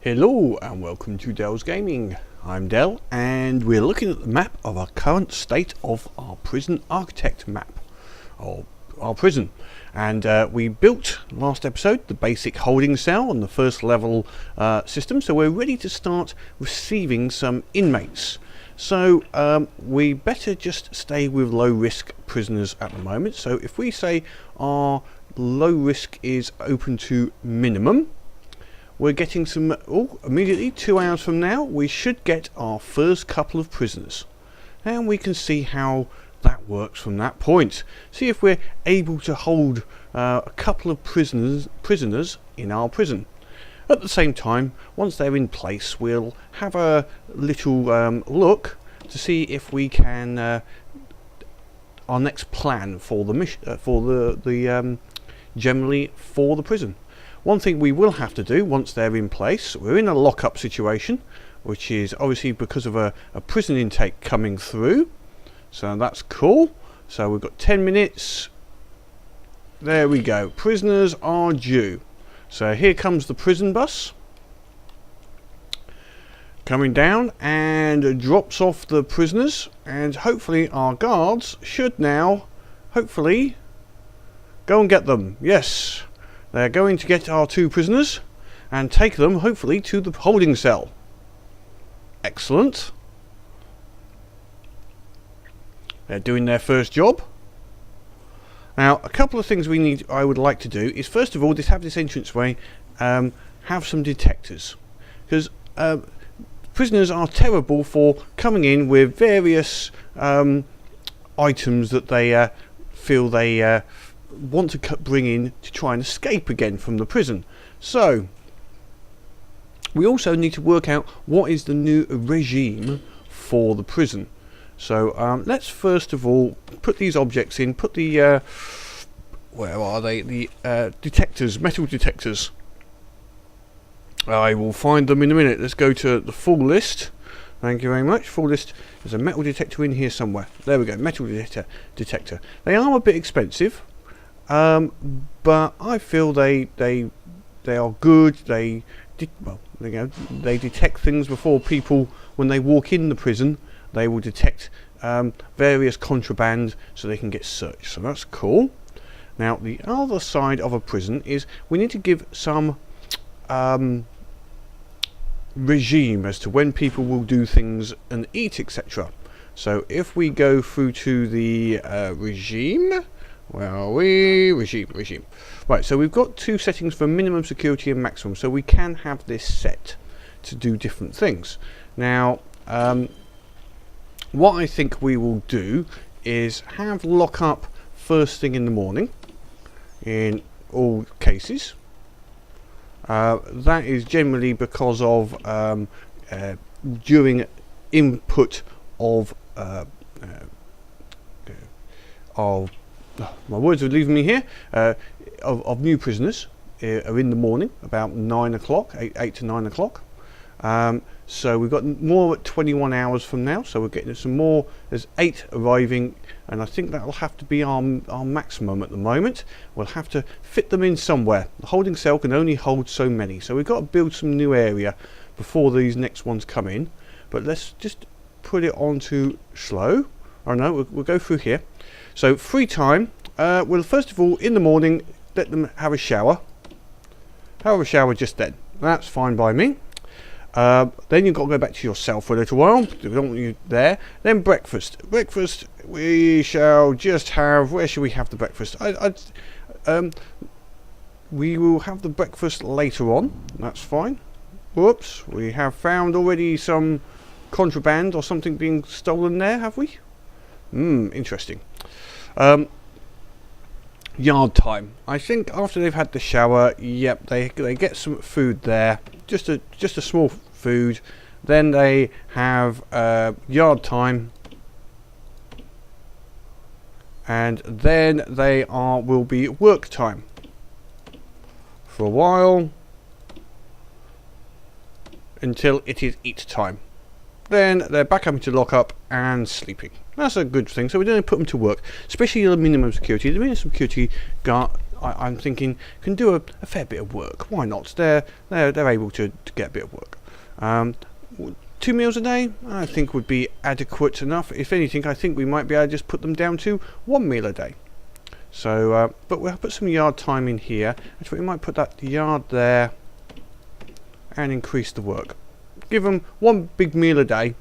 Hello and welcome to Dell's Gaming. I'm Dell and we're looking at the map of our current state of our prison architect map, or our prison. And we built, last episode, the basic holding cell on the first level system, so we're ready to start receiving some inmates. So we better just stay with low risk prisoners at the moment. So if we say our low risk is open to minimum, we're getting some, immediately 2 hours from now, we should get our first couple of prisoners. And we can see how that works from that point. See if we're able to hold a couple of prisoners in our prison. At the same time, once they're in place, we'll have a little look to see if we can, our next plan for the mission, generally for the prison. One thing we will have to do once they're in place, we're in a lock-up situation, which is obviously because of a prison intake coming through. So that's cool. So we've got 10 minutes. There we go. Prisoners are due. So here comes the prison bus. Coming down and drops off the prisoners. And hopefully our guards should now, hopefully, go and get them. Yes. They're going to get our 2 prisoners and take them, hopefully, to the holding cell. Excellent. They're doing their first job. Now, a couple of things I would like to do is, first of all, just have this entranceway have some detectors. Because prisoners are terrible for coming in with various items that they feel they want to bring in to try and escape again from the prison. So we also need to work out what is the new regime for the prison. So let's first of all put these objects in, put the where are they, the detectors, metal detectors. I will find them in a minute. Let's go to the full list. Thank you very much. Full list. There's a metal detector in here somewhere. There we go, metal detector. They are a bit expensive, but I feel they are good. They detect things before people, when they walk in the prison, they will detect various contraband so they can get searched. So that's cool. Now the other side of a prison is we need to give some regime as to when people will do things and eat, etc. So if we go through to the regime. Where are we? Regime. Right, so we've got 2 settings for minimum security and maximum, so we can have this set to do different things. Now, what I think we will do is have lock up first thing in the morning, in all cases. That is generally because of during input of my words are leaving me here, of new prisoners are in the morning, about 9 o'clock, 8 to 9 o'clock. So we've got more at 21 hours from now, so we're getting some more. There's 8 arriving, and I think that will have to be our maximum at the moment. We'll have to fit them in somewhere. The holding cell can only hold so many, so we've got to build some new area before these next ones come in. But let's just put it on to slow. Oh no, we'll go through here. So free time, well, first of all, in the morning, let them have a shower. Have a shower just then. That's fine by me. Then you've got to go back to your cell for a little while. We don't want you there. Then breakfast. Breakfast, we shall just have, where should we have the breakfast? We will have the breakfast later on. That's fine. Whoops, we have found already some contraband or something being stolen there, have we? Interesting. Yard time. I think after they've had the shower, yep, they get some food there, just a small food. Then they have yard time, and then they will be work time for a while until it is eat time. Then they're back up into lock up and sleeping. That's a good thing. So we don't put them to work, especially the minimum security. The minimum security I'm thinking can do a fair bit of work. Why not? They're able to get a bit of work. 2 meals a day, I think, would be adequate enough. If anything, I think we might be able to just put them down to 1 meal a day. So, but we'll put some yard time in here. Actually, we might put that yard there and increase the work. Give them 1 big meal a day.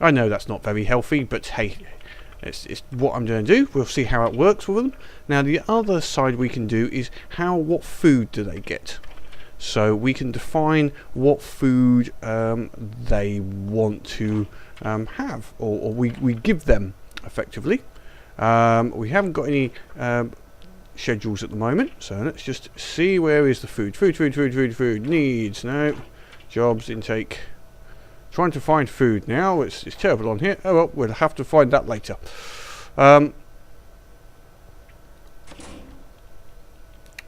I know that's not very healthy, but hey, it's what I'm going to do. We'll see how it works with them. Now, the other side we can do is what food do they get? So we can define what food they want to have, or we give them effectively. We haven't got any schedules at the moment, so let's just see where is the food. Food needs, no, jobs, intake. Trying to find food now. It's terrible on here. Oh well, we'll have to find that later.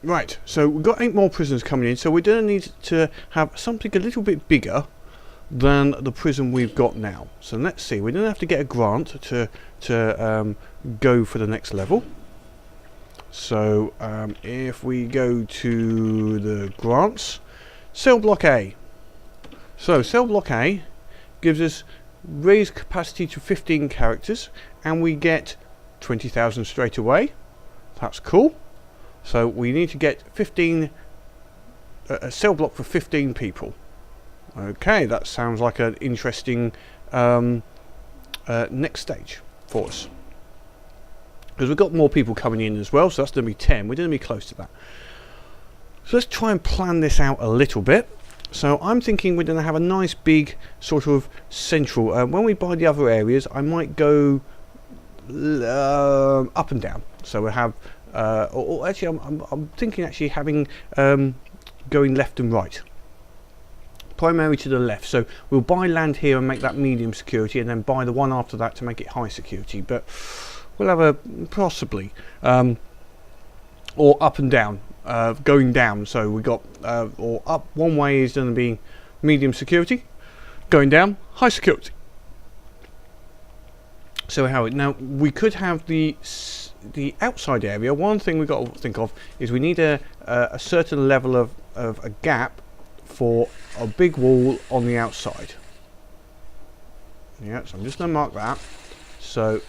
Right, so we've got 8 more prisoners coming in, so we're going to need to have something a little bit bigger than the prison we've got now. So let's see, we're going to have to get a grant to go for the next level. So if we go to the grants, cell block A. So cell block A gives us raised capacity to 15 characters, and we get 20,000 straight away. That's cool. So we need to get 15, a cell block for 15 people. Okay, that sounds like an interesting next stage for us. Because we've got more people coming in as well, so that's going to be 10. We're going to be close to that. So let's try and plan this out a little bit. So I'm thinking we're going to have a nice big sort of central. When we buy the other areas, I might go up and down. So we'll have... or actually, I'm thinking actually having going left and right, primary to the left. So we'll buy land here and make that medium security, and then buy the one after that to make it high security. But we'll have a possibly or up and down, going down. So we got or up one way is going to be medium security, going down high security. So how now we could have the outside area. One thing we've got to think of is we need a certain level of a gap for a big wall on the outside. Yeah, so I'm just going to mark that. So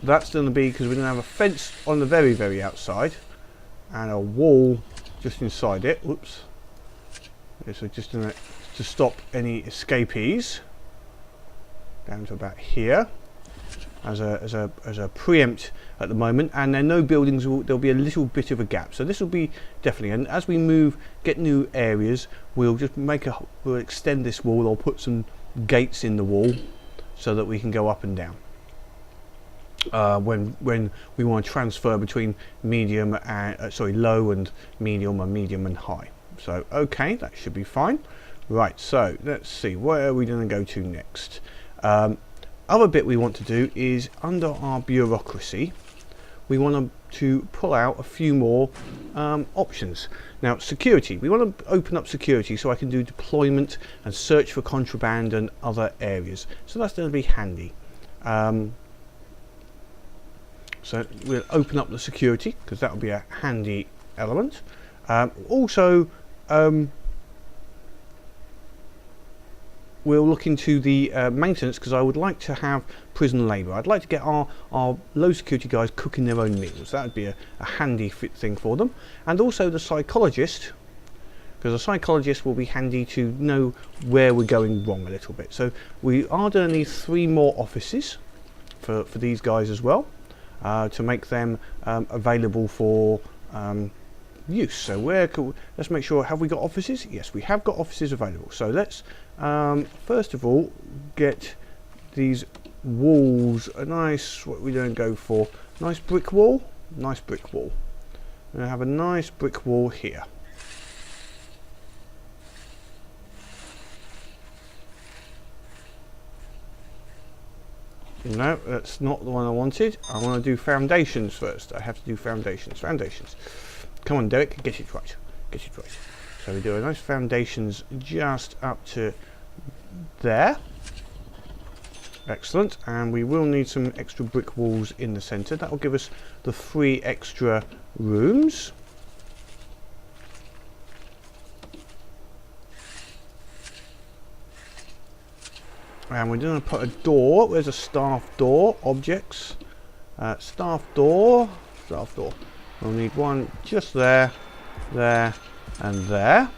that's going to be, because we're going to have a fence on the very outside and a wall just inside it. Whoops. Okay, so just to stop any escapees. Down to about here as a preempt at the moment, and then no buildings. There'll be a little bit of a gap, so this will be definitely. And as we get new areas, we'll just we'll extend this wall, or put some gates in the wall so that we can go up and down when we want to transfer between medium and low and medium, and medium and high. So okay, that should be fine. Right, so let's see, where are we going to go to next? Other bit we want to do is under our bureaucracy, we want to pull out a few more options. Now, security, we want to open up security so I can do deployment and search for contraband and other areas. So that's going to be handy. So we'll open up the security because that will be a handy element. Also, we'll look into the maintenance, because I would like to have prison labour. I'd like to get our low security guys cooking their own meals. That would be a handy thing for them. And also the psychologist, because the psychologist will be handy to know where we're going wrong a little bit. So we are going to need 3 more offices for these guys as well, to make them available for use. So let's make sure, have we got offices? Yes, we have got offices available. So let's first of all get these walls a nice, what we don't go for, nice brick wall. Nice brick wall. We're gonna have a nice brick wall here. No, that's not the one I wanted. I want to do foundations first. I have to do foundations. Come on, Derek, get it right. Get it right. So we do a nice foundations just up to there. Excellent, and we will need some extra brick walls in the centre. That will give us the 3 extra rooms. And we're going to put a door. Where's a staff door? Objects. Staff door. Staff door. We'll need one just there, there, and there.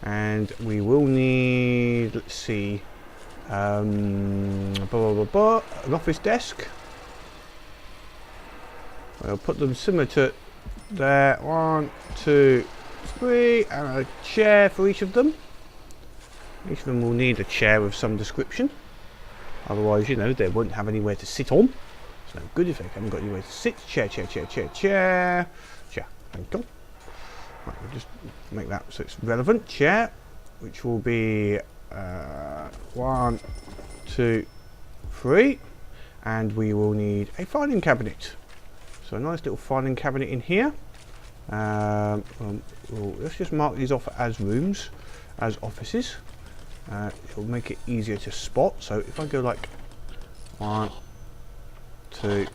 And we will need, let's see, an office desk. We'll put them similar to there. 1, 2, 3, and a chair for each of them. Each of them will need a chair of some description. Otherwise, you know, they won't have anywhere to sit on. It's no good if they haven't got anywhere to sit. Chair, chair, chair, chair, chair. Chair. Thank you. Right, we'll just make that so it's relevant. Chair, which will be 1, 2, 3. And we will need a filing cabinet. So a nice little filing cabinet in here. Let's just mark these off as rooms, as offices. It'll make it easier to spot. So if I go like 1, 2,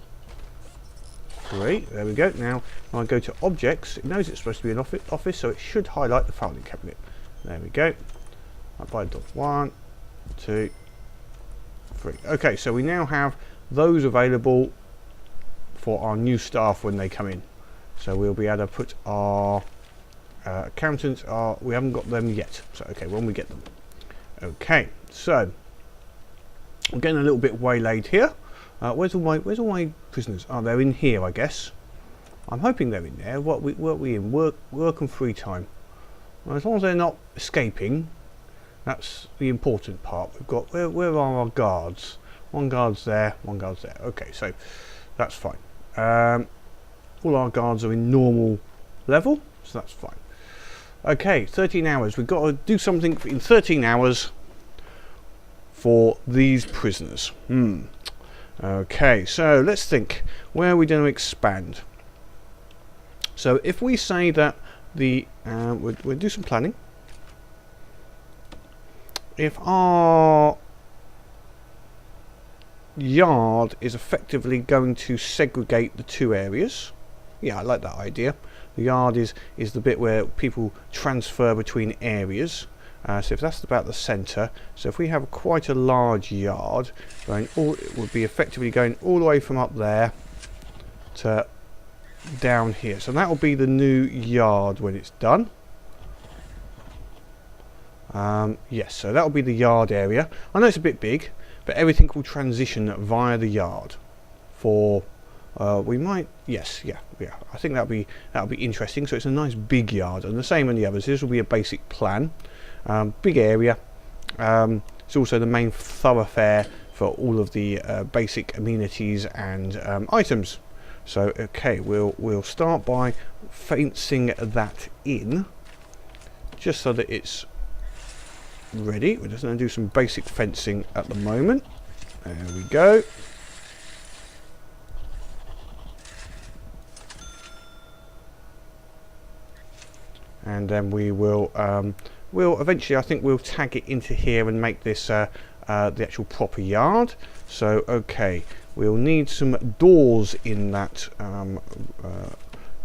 3, there we go. Now when I go to objects, it knows it's supposed to be an office, so it should highlight the filing cabinet. There we go. Right by the door. 1, 2, 3. Okay, so we now have those available for our new staff when they come in. So we'll be able to put our accountants. We haven't got them yet. So okay, when we get them. Okay, so I'm getting a little bit waylaid here. Where's all my prisoners? Oh, they're in here, I guess. I'm hoping they're in there. What we in? Work and free time. Well, as long as they're not escaping, that's the important part. We've got where are our guards? One guard's there, one guard's there. Okay, so that's fine. All our guards are in normal level, so that's fine. Okay, 13 hours. We've got to do something in 13 hours for these prisoners. Okay, so let's think. Where are we going to expand? So if we say that we'll do some planning. If our yard is effectively going to segregate the 2 areas, yeah, I like that idea. The yard is the bit where people transfer between areas. So if that's about the centre, so if we have quite a large yard, it would be effectively going all the way from up there to down here. So that will be the new yard when it's done. Yes, so that will be the yard area. I know it's a bit big, but everything will transition via the yard. For we might, yes, yeah. I think that'll be interesting. So it's a nice big yard, and the same on the others. This will be a basic plan. Big area. It's also the main thoroughfare for all of the basic amenities and items. So okay, we'll start by fencing that in, just so that it's ready. We're just going to do some basic fencing at the moment. There we go. And then we will we'll eventually, I think we'll tag it into here and make this the actual proper yard. So okay, we'll need some doors in that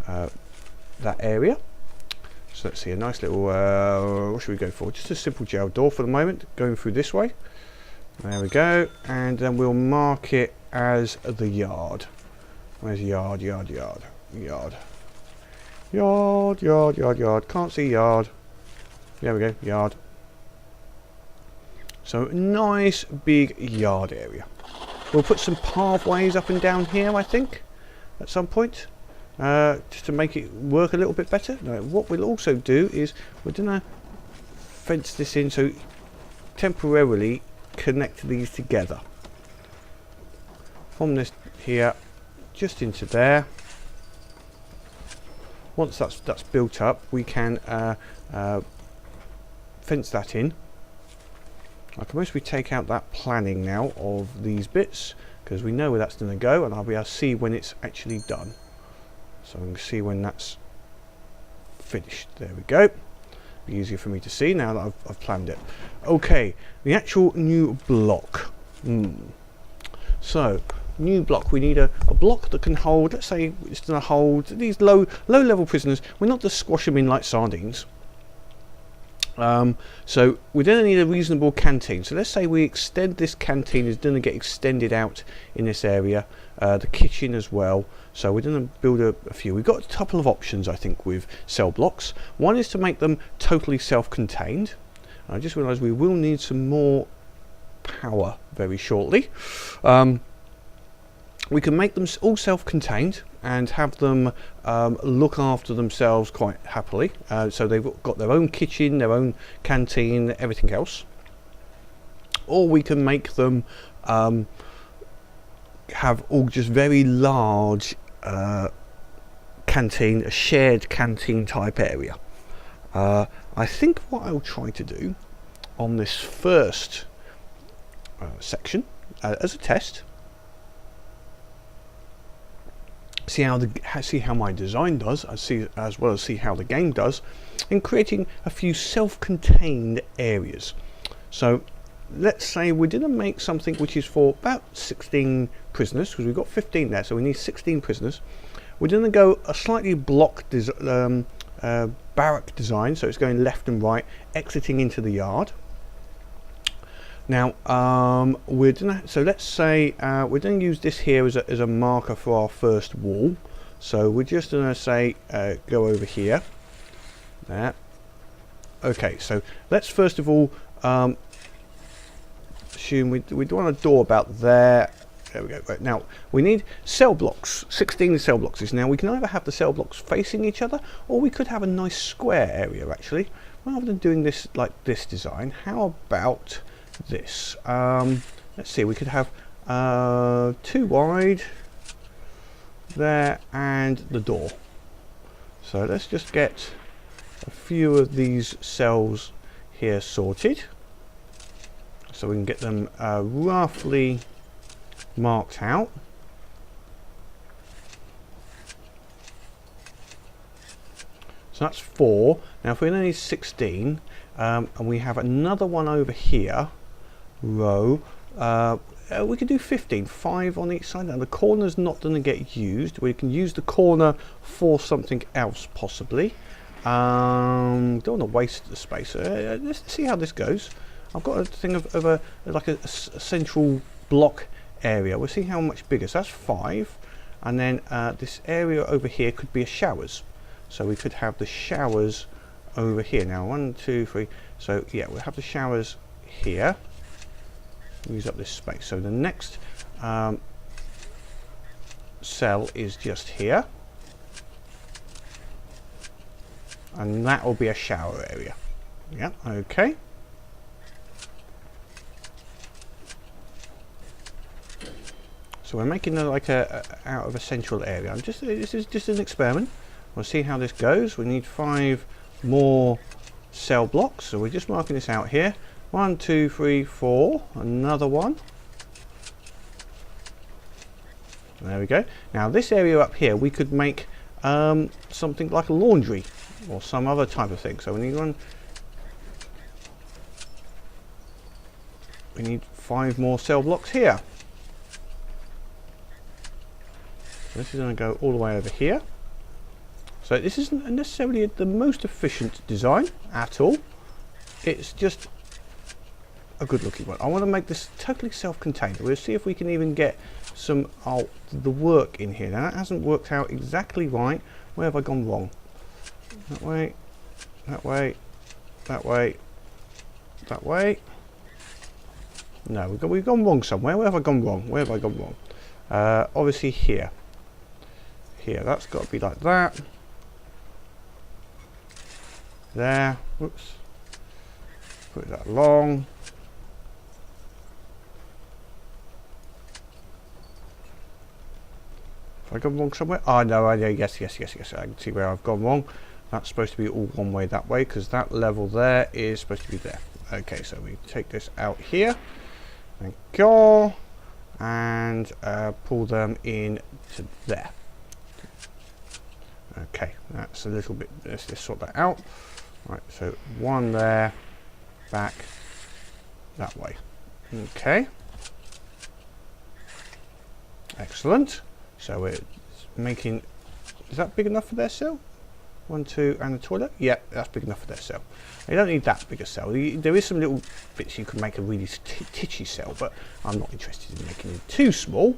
that area. So let's see, a nice little what should we go for? Just a simple jail door for the moment, going through this way. There we go, and then we'll mark it as the yard. Where's yard? Yard. Can't see yard. There we go, yard. So nice big yard area. We'll put some pathways up and down here, I think, at some point, just to make it work a little bit better. Now, what we'll also do is we're gonna fence this in so temporarily connect these together. From this here, just into there. Once that's built up, we can fence that in. I can mostly take out that planning now of these bits, because we know where that's going to go, and I'll be able to see when it's actually done. So I can see when that's finished. There we go. Be easier for me to see now that I've planned it. Okay, the actual new block. So, new block. We need a block that can hold, let's say it's going to hold these low level prisoners. We're not just squash them in like sardines. So we're going to need a reasonable canteen. So let's say we extend this canteen, is going to get extended out in this area, the kitchen as well. So we're going to build a few. We've got a couple of options, I think, with cell blocks. One is to make them totally self-contained. I just realised we will need some more power very shortly. We can make them all self-contained and have them look after themselves quite happily. So they've got their own kitchen, their own canteen, everything else. Or we can make them have all just very large canteen, a shared canteen type area. I think what I'll try to do on this first section as a test, see how my design does, as well as see how the game does, in creating a few self-contained areas. So let's say we're going to make something which is for about 16 prisoners, because we've got 15 there, so we need 16 prisoners. We're going to go a slightly block barrack design, so it's going left and right, exiting into the yard. Now so let's say we're going to use this here as a marker for our first wall. So we're just going to say go over here. There. Okay, so let's first of all assume we want a door about there. There we go. Right, now we need cell blocks, 16 cell blocks. Now we can either have the cell blocks facing each other, or we could have a nice square area actually. Rather than doing this like this design, how about this? Let's see, we could have 2 wide there and the door. So let's just get a few of these cells here sorted, so we can get them roughly marked out. So that's 4. Now if we only need 16, and we have another one over here, row, we could do 15, 5 on each side. Now the corner's not going to get used. We can use the corner for something else possibly. Don't want to waste the space. Let's see how this goes. I've got a thing of a central block area. We'll see how much bigger. So that's 5, and then this area over here could be a showers. So we could have the showers over here. Now 1, 2, 3. So yeah, we'll have the showers here. Use up this space. So the next cell is just here, and that will be a shower area. Yeah, okay. So we're making like out of a central area. This is just an experiment. We'll see how this goes. We need 5 more cell blocks, so we're just marking this out here. 1, 2, 3, 4. Another one. There we go. Now this area up here, we could make something like a laundry or some other type of thing. So we need one. We need 5 more cell blocks here. So this is going to go all the way over here. So this isn't necessarily the most efficient design at all. It's just a good looking one. I want to make this totally self-contained. We'll see if we can even get some the work in here. Now that hasn't worked out exactly right. Where have I gone wrong? That way, that way, that way, that way. No, we've gone wrong somewhere. Where have I gone wrong? Where have I gone wrong? Obviously here. Here, that's got to be like that. There. Whoops. Put that along. Have I gone wrong somewhere? Oh no, yes. I can see where I've gone wrong. That's supposed to be all one way that way, because that level there is supposed to be there. Okay, so we take this out here. Thank you. And pull them in to there. Okay, that's a little bit, let's just sort that out. Right, so 1 there, back that way. Okay. Excellent. So we're making, is that big enough for their cell? 1, 2, and a toilet? Yeah, that's big enough for their cell. You don't need that big a cell. There is some little bits you can make a really titchy cell, but I'm not interested in making it too small.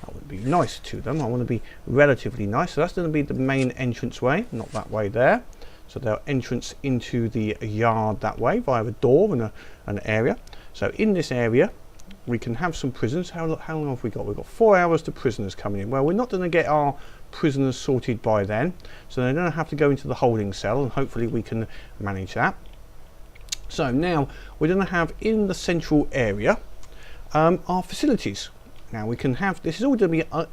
That would be nice to them. I want to be relatively nice. So that's going to be the main entrance way, not that way there. So their entrance into the yard that way via a door and an area. So in this area, we can have some prisoners. How long have we got? We've got 4 hours to prisoners coming in. Well, we're not going to get our prisoners sorted by then, so they're going to have to go into the holding cell, and hopefully we can manage that. So now we're going to have in the central area our facilities. Now we can have, this is all going to be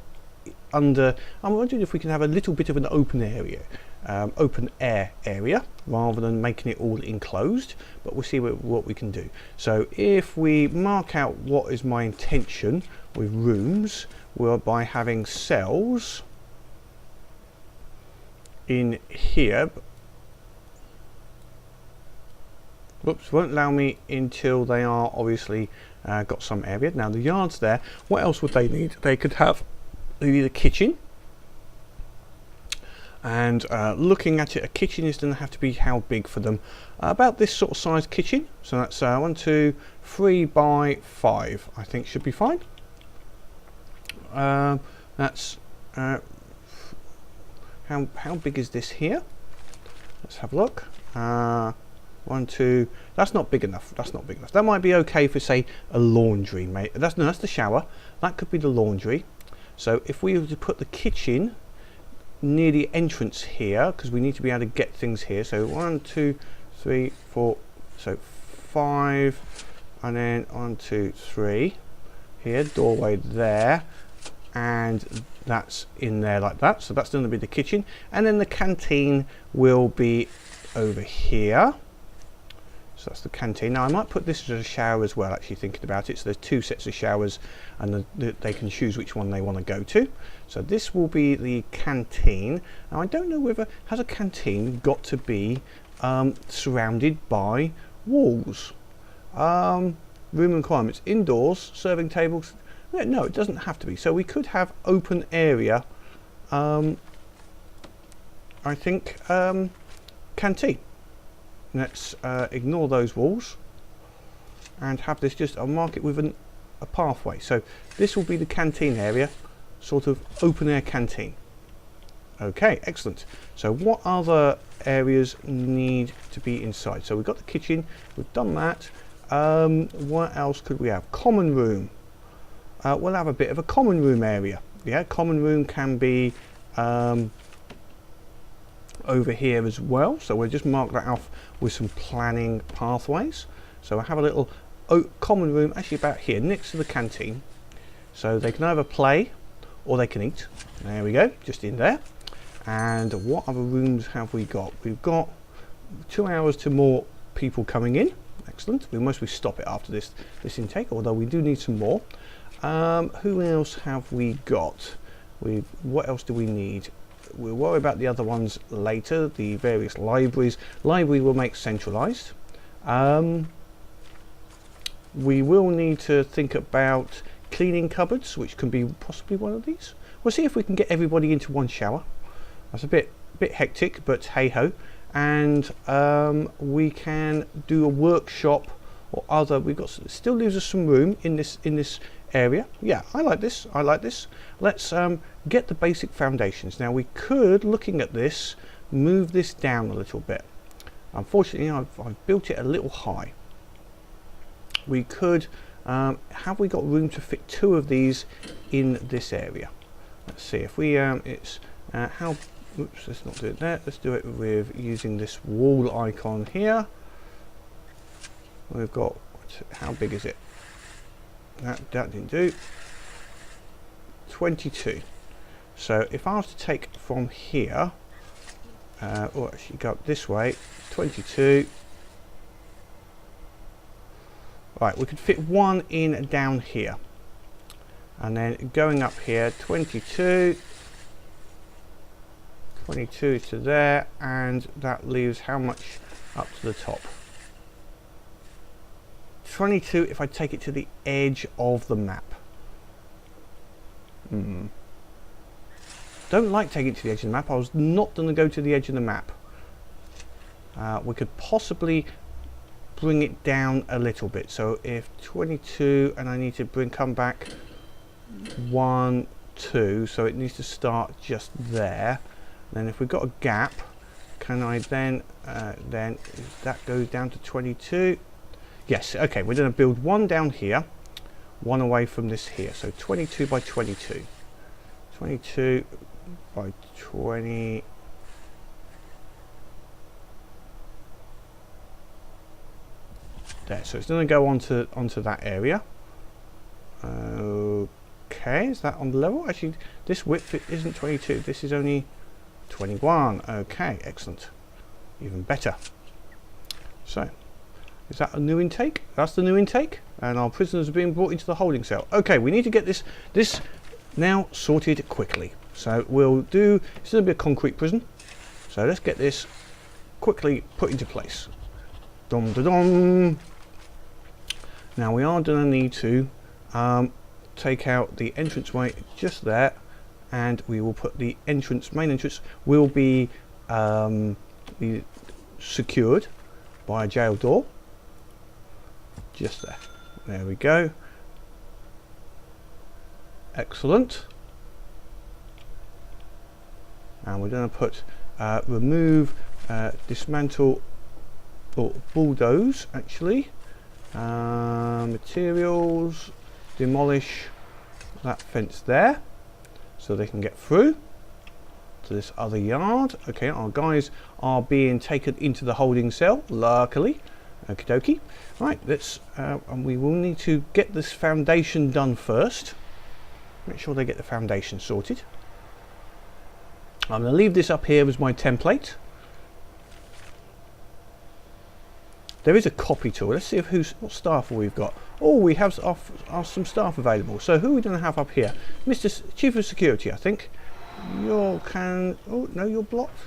under, I'm wondering if we can have a little bit of an open area, open air area, rather than making it all enclosed, but we'll see what we can do. So if we mark out what is my intention with rooms, well, by having cells in here, whoops, won't allow me until they are obviously got some area. Now the yards there, what else would they need? They could have, they need a kitchen, and looking at it, a kitchen is going to have to be how big for them? About this sort of size kitchen. So that's 1, 2, 3 by 5. I think should be fine. That's how big is this here? Let's have a look. 1, 2. That's not big enough. That's not big enough. That might be okay for, say, a laundry, mate. That's the shower. That could be the laundry. So if we were to put the kitchen near the entrance here, because we need to be able to get things here. So 1, 2, 3, 4. So 5, and then 1, 2, 3. Here, doorway there, and that's in there like that. So that's going to be the kitchen, and then the canteen will be over here. So that's the canteen. Now I might put this as a shower as well, actually thinking about it. So there's 2 sets of showers, and they can choose which one they want to go to. So this will be the canteen. Now I don't know whether, has a canteen got to be surrounded by walls? Room requirements, indoors, serving tables. No, it doesn't have to be. So we could have open area, I think, canteen. Let's ignore those walls and have this just, I'll mark it with a pathway. So this will be the canteen area, sort of open air canteen. Okay, excellent. So what other areas need to be inside? So we've got the kitchen, we've done that. What else could we have? Common room. We'll have a bit of a common room area. Yeah, common room can be over here as well, so we'll just mark that off with some planning pathways. So I have a little common room actually about here next to the canteen, so they can either play or they can eat. There we go, just in there. And what other rooms have we got? We've got 2 hours to more people coming in. Excellent. We mostly stop it after this intake, although we do need some more. Who else have we got? What else do we need? We'll worry about the other ones later, the various libraries. Library will make centralized. We will need to think about cleaning cupboards, which can be possibly one of these. We'll see if we can get everybody into one shower. That's a bit hectic, but hey ho. And we can do a workshop or other. We've got, still leaves us some room in this area. Yeah, I like this. I like this. Let's get the basic foundations. Now we could, looking at this, move this down a little bit. Unfortunately, I've built it a little high. We could, have we got room to fit 2 of these in this area? Let's see if we, it's, how, oops, let's not do it there. Let's do it with using this wall icon here. We've got, how big is it? That didn't do. 22. So if I was to take from here, or actually go up this way, 22. Right, we could fit 1 in down here, and then going up here, 22 to there, and that leaves how much up to the top? 22 if I take it to the edge of the map. Don't like taking it to the edge of the map. I was not going to go to the edge of the map. We could possibly bring it down a little bit. So if 22, and I need to come back 1, 2, so it needs to start just there. Then if we've got a gap, can I then that goes down to 22? Yes, okay, we're going to build one down here, one away from this here. So 22 by 22. 22 by 20. There, so it's going to go onto that area. Okay, is that on the level? Actually, this width isn't 22. This is only 21. Okay, excellent. Even better. So, is that a new intake? That's the new intake, and our prisoners are being brought into the holding cell. Okay, we need to get this now sorted quickly. So we'll do. It's going to be a concrete prison. So let's get this quickly put into place. Dum da dum. Now we are going to need to take out the entranceway just there, and we will put the main entrance will be secured by a jail door. Just there. There we go. Excellent. And we're going to put remove, dismantle, or bulldoze actually. Materials, demolish that fence there so they can get through to this other yard. Okay, our guys are being taken into the holding cell, luckily. Okie dokie. Right, let's and we will need to get this foundation done first. Make sure they get the foundation sorted. I'm going to leave this up here as my template. There is a copy tool. Let's see if what staff we've got. Oh, we have some staff available. So who are we going to have up here? Mr. Chief of Security, I think. Oh no, you're blocked.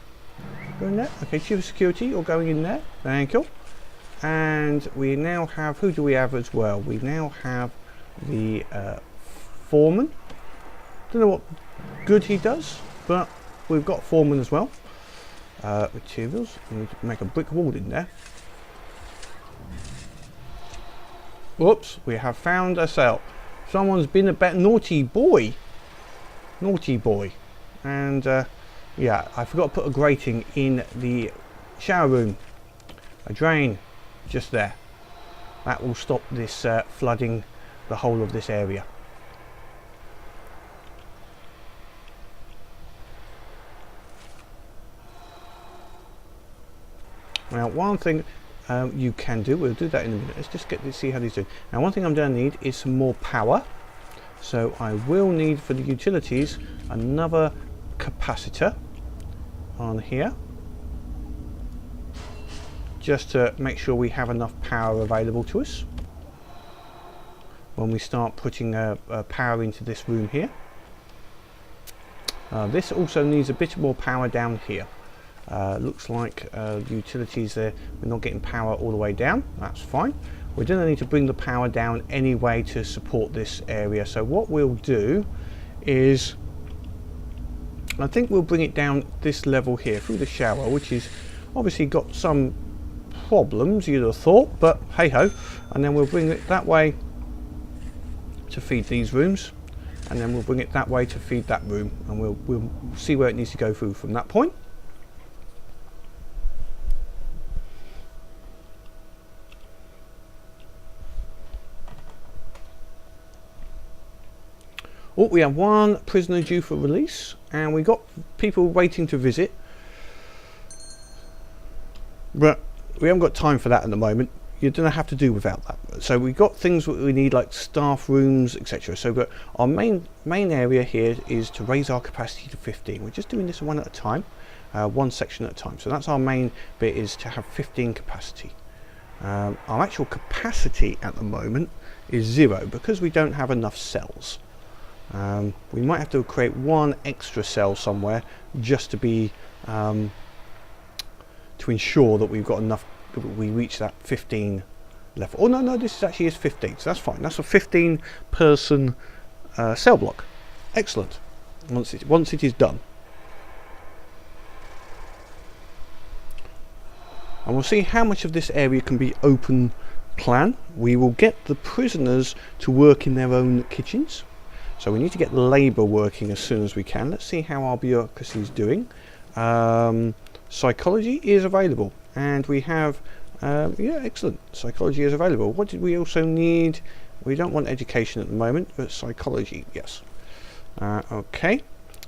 Go in there. Okay, Chief of Security, you're going in there. Thank you. And we now have, who do we have as well? We now have the foreman. Don't know what good he does, but we've got foreman as well. Materials. We need to make a brick wall in there. Whoops, we have found a cell. Someone's been a bit naughty boy. Naughty boy. And yeah, I forgot to put a grating in the shower room. A drain just there. That will stop this flooding the whole of this area. Now one thing you can do, we'll do that in a minute, let's just see how these do. Now one thing I'm going to need is some more power, so I will need for the utilities another capacitor on here, just to make sure we have enough power available to us when we start putting power into this room here. This also needs a bit more power down here. Looks like the utilities there, we're not getting power all the way down. That's fine. We're going to need to bring the power down anyway to support this area. So what we'll do is, I think we'll bring it down this level here through the shower, which is obviously got some problems, you'd have thought, but hey ho. And then we'll bring it that way to feed these rooms, and then we'll bring it that way to feed that room, and we'll see where it needs to go through from that point. Oh, we have one prisoner due for release, and we got people waiting to visit, but we haven't got time for that at the moment. You're going to have to do without that. So we've got things that we need, like staff rooms, etc. So we've got our main area here is to raise our capacity to 15. We're just doing this one at a time, one section at a time. So that's our main bit, is to have 15 capacity. Our actual capacity at the moment is 0 because we don't have enough cells. We might have to create one extra cell somewhere just to be to ensure that we've got enough, that we reach that 15 level. Oh no, this actually is 15, so that's fine. That's a 15 person cell block. Excellent. Once it is done. And we'll see how much of this area can be open plan. We will get the prisoners to work in their own kitchens. So we need to get labour working as soon as we can. Let's see how our bureaucracy is doing. Psychology is available. And we have, yeah, excellent. Psychology is available. What did we also need? We don't want education at the moment, but psychology, yes. Okay.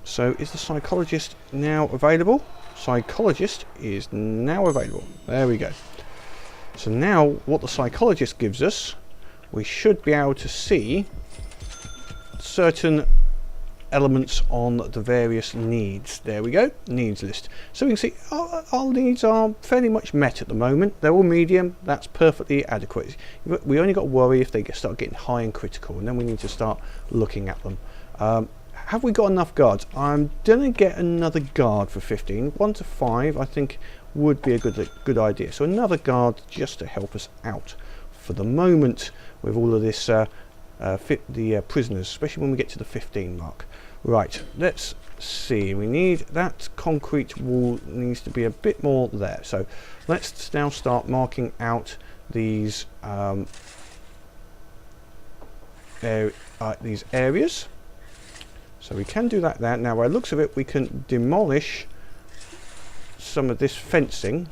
So is the psychologist now available? Psychologist is now available. There we go. So now what the psychologist gives us, we should be able to see certain elements on the various needs. There we go, needs list. So we can see our needs are fairly much met at the moment. They're all medium, that's perfectly adequate. We only got to worry if they start getting high and critical, and then we need to start looking at them. Have we got enough guards? I'm going to get another guard for 15. 1 to 5 I think would be a good idea. So another guard just to help us out for the moment with all of this prisoners, especially when we get to the 15 mark. Right, let's see. We need that concrete wall needs to be a bit more there. So let's now start marking out these areas. So we can do that there. Now by the looks of it, we can demolish some of this fencing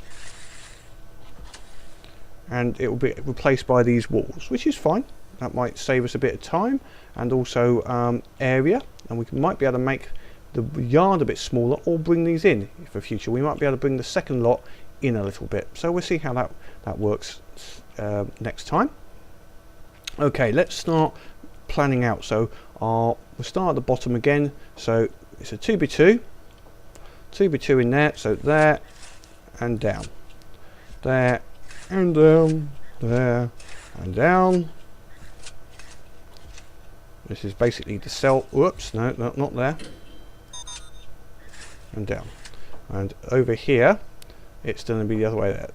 and it will be replaced by these walls, which is fine. That might save us a bit of time and also area, and we might be able to make the yard a bit smaller or bring these in for future. We might be able to bring the second lot in a little bit. So we'll see how that works next time. Okay, let's start planning out. So we'll start at the bottom again. So it's a 2x2 in there, so there and down, there and down, there and down. This is basically the cell. Whoops, no, not there, and down. And over here it's going to be the other way there.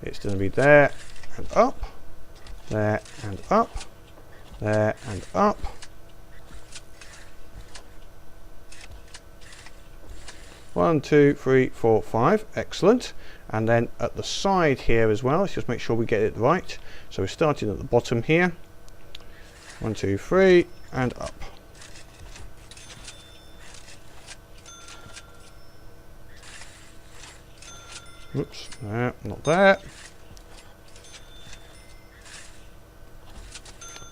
It's going to be there and up, there and up, there and up. One, two, three, four, five. Excellent. And then at the side here as well, let's just make sure we get it right. So we're starting at the bottom here. 1, 2, 3, and up. Oops, no, not there.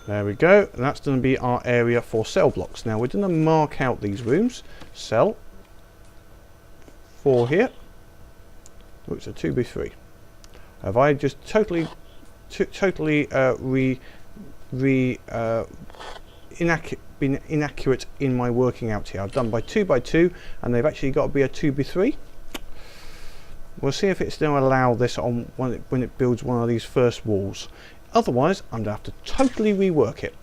There we go. And that's going to be our area for cell blocks. Now we're going to mark out these rooms. Cell 4 here. Oops, a 2x3. Have I just totally been inaccurate in my working out here? I've done by 2x2 and they've actually got to be a 2x3. We'll see if it's going to allow this on when it builds one of these first walls. Otherwise I'm going to have to totally rework it,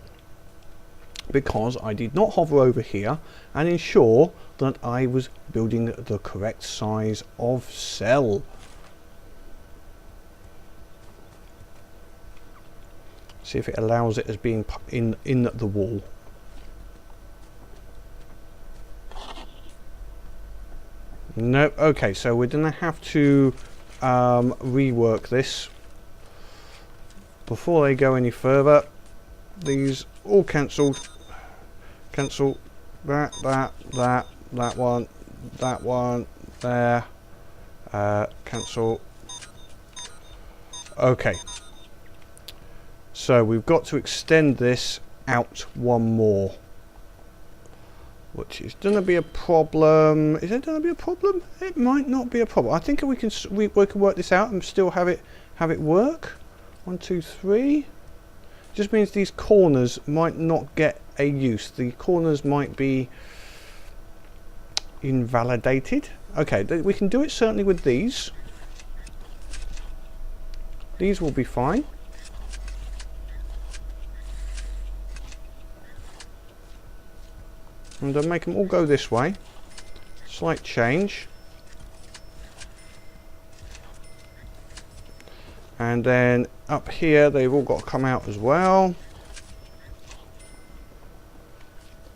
because I did not hover over here and ensure that I was building the correct size of cell. See if it allows it as being in the wall. No, okay, so we're gonna have to rework this before they go any further. These all cancelled. Cancel that one, there. Cancel. Okay. So we've got to extend this out one more, which is going to be a problem. Is it going to be a problem? It might not be a problem. I think we can work this out and still have it work. 1, 2, 3. Just means these corners might not get a use. The corners might be invalidated. Okay, we can do it certainly with these. These will be fine. And I'll make them all go this way. Slight change. And then up here they've all got to come out as well.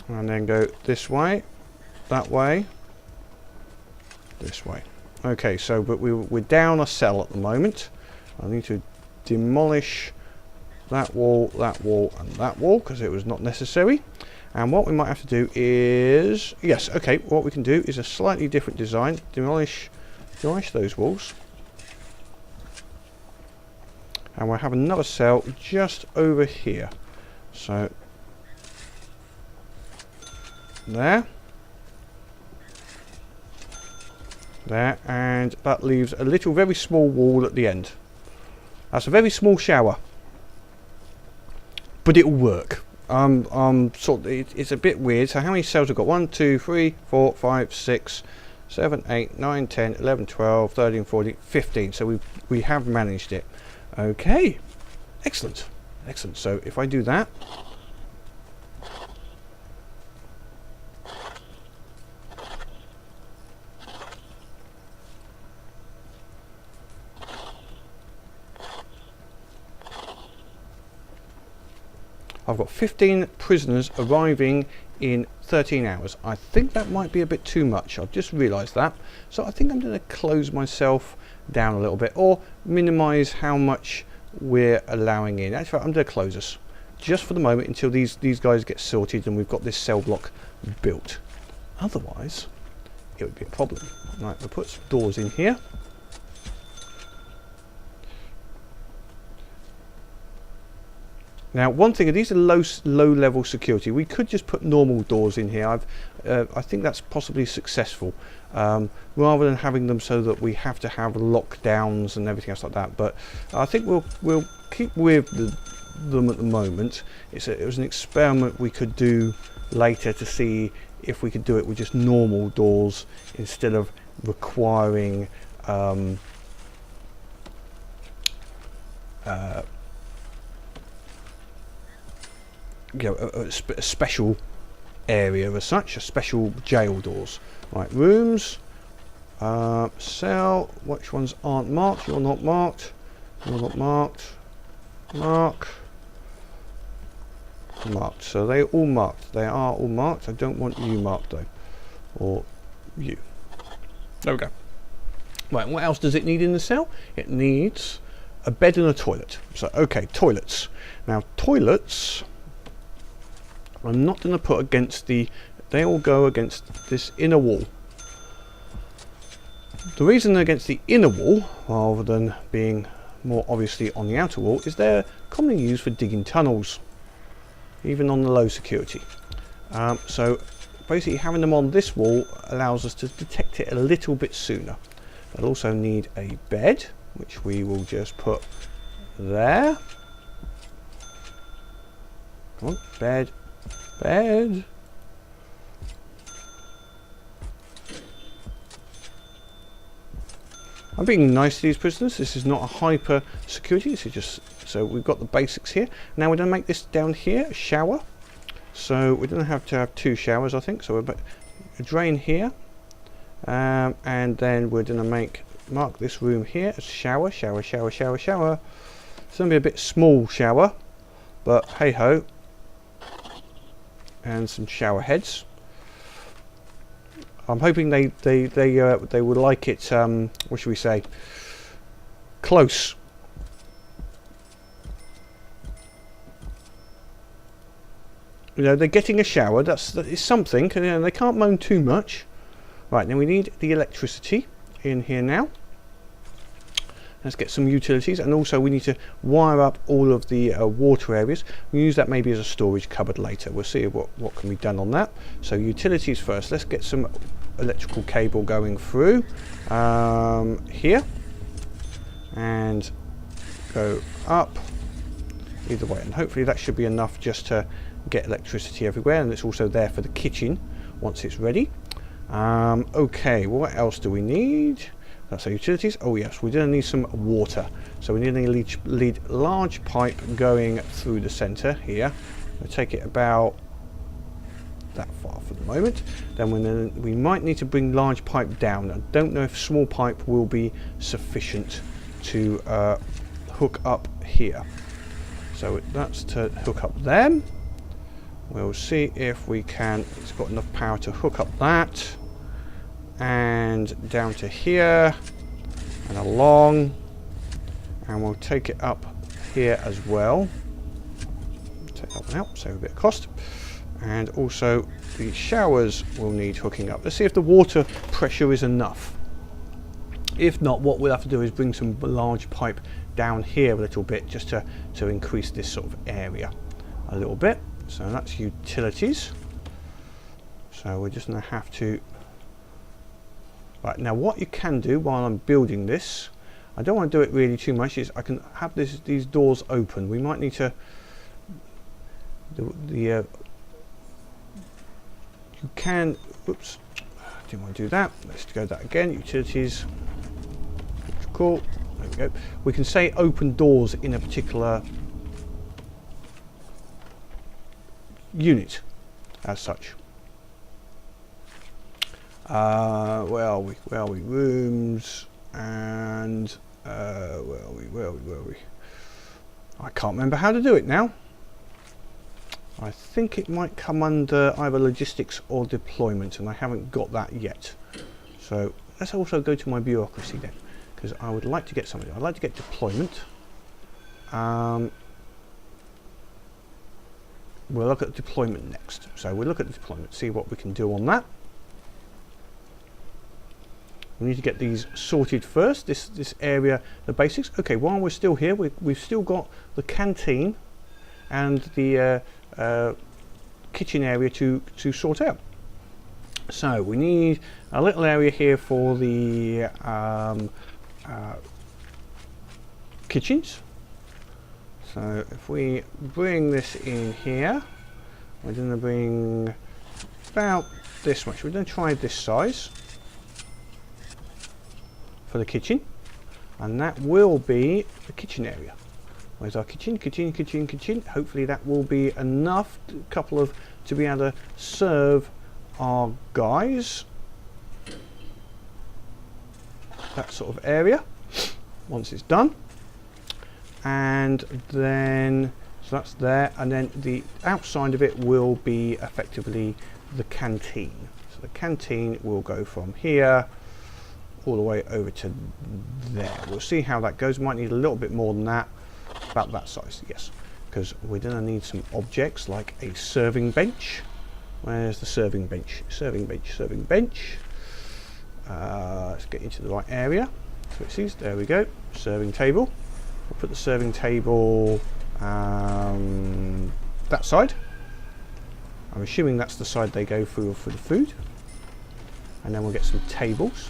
and then go this way, that way, this way. Okay, so but we're down a cell at the moment. I need to demolish that wall, and that wall, because it was not necessary. And what we might have to do is, yes, okay, what we can do is a slightly different design. Demolish those walls. And we'll have another cell just over here. So, there. There, and that leaves a little very small wall at the end. That's a very small shower. But it'll work. It's a bit weird. So how many cells have got? 1, 2, 3, 4, 5, 6, 7, 8, 9, 10, 11, 12, 13, 14, 15. So we have managed it. Okay. Excellent. Excellent. So if I do that, I've got 15 prisoners arriving in 13 hours. I think that might be a bit too much. I've just realised that. So I think I'm going to close myself down a little bit, or minimise how much we're allowing in. Actually, I'm going to close us just for the moment until these guys get sorted and we've got this cell block built. Otherwise, it would be a problem. Right, we'll put some doors in here. Now, one thing, these are low level security. We could just put normal doors in here. I think that's possibly successful, rather than having them so that we have to have lockdowns and everything else like that. But I think we'll keep with them at the moment. It was an experiment we could do later to see if we could do it with just normal doors instead of requiring a special area as such, a special jail doors. Right, rooms, cell, which ones aren't marked? You're not marked, you're not marked, marked. So they're all marked, they are all marked. I don't want you marked though, or you. There we go. Right, what else does it need in the cell? It needs a bed and a toilet. So okay, toilets. Now toilets, I'm not going to put against they all go against this inner wall. The reason they're against the inner wall, rather than being more obviously on the outer wall, is they're commonly used for digging tunnels, even on the low security. So basically having them on this wall allows us to detect it a little bit sooner. They'll also need a bed, which we will just put there. Come on, bed. Bed. I'm being nice to these prisoners. This is not a hyper security. This is just so we've got the basics here. Now we're going to make this down here a shower. So we're going to have 2 showers, I think. So we'll put a drain here, and then we're going to mark this room here as shower, shower, shower, shower, shower. It's going to be a bit small shower, but hey ho. And some shower heads. I'm hoping they would like it. What should we say? Close. You know, they're getting a shower. That is something. You know, they can't moan too much. Right, now we need the electricity in here now. Let's get some utilities, and also we need to wire up all of the water areas. We'll use that maybe as a storage cupboard later. We'll see what can be done on that. So utilities first. Let's get some electrical cable going through here and go up either way, and hopefully that should be enough just to get electricity everywhere, and it's also there for the kitchen once it's ready. Okay, what else do we need? That's our utilities. Oh yes, we're going to need some water. So we need a large pipe going through the centre here. We'll take it about that far for the moment. Then we might need to bring large pipe down. I don't know if small pipe will be sufficient to hook up here. So that's to hook up them. We'll see if we can, it's got enough power to hook up that, and down to here, and along, and we'll take it up here as well. Take that one out, save a bit of cost. And also the showers will need hooking up. Let's see if the water pressure is enough. If not, what we'll have to do is bring some large pipe down here a little bit, just to increase this sort of area a little bit. So that's utilities. So we're just going to have to... Right, now what you can do while I'm building this, I don't want to do it really too much, is I can have these doors open. We might need to... you can... Oops, didn't want to do that. Let's go that again. Utilities. Cool. There we go. We can say open doors in a particular unit as such. Where are we? Rooms and where are we? I can't remember how to do it now. I think it might come under either logistics or deployment, and I haven't got that yet. So let's also go to my bureaucracy then, because I would like to get something. I'd like to get deployment. We'll look at deployment next. So we'll look at the deployment, see what we can do on that. We need to get these sorted first. This area, the basics. Okay, while we're still here, we've still got the canteen and the kitchen area to sort out. So we need a little area here for the kitchens. So if we bring this in here, we're going to bring about this much. We're going to try this size for the kitchen, and that will be the kitchen area. Where's our kitchen? Kitchen. Hopefully that will be enough, to be able to serve our guys. That sort of area, once it's done. And then, so that's there, and then the outside of it will be effectively the canteen. So the canteen will go from here all the way over to there. We'll see how that goes. Might need a little bit more than that. About that size, yes, because we're going to need some objects like a serving bench. Where's the serving bench? Serving bench. Let's get into the right area. So it sees, there we go, serving table. We'll put the serving table that side. I'm assuming that's the side they go through for the food. And then we'll get some tables.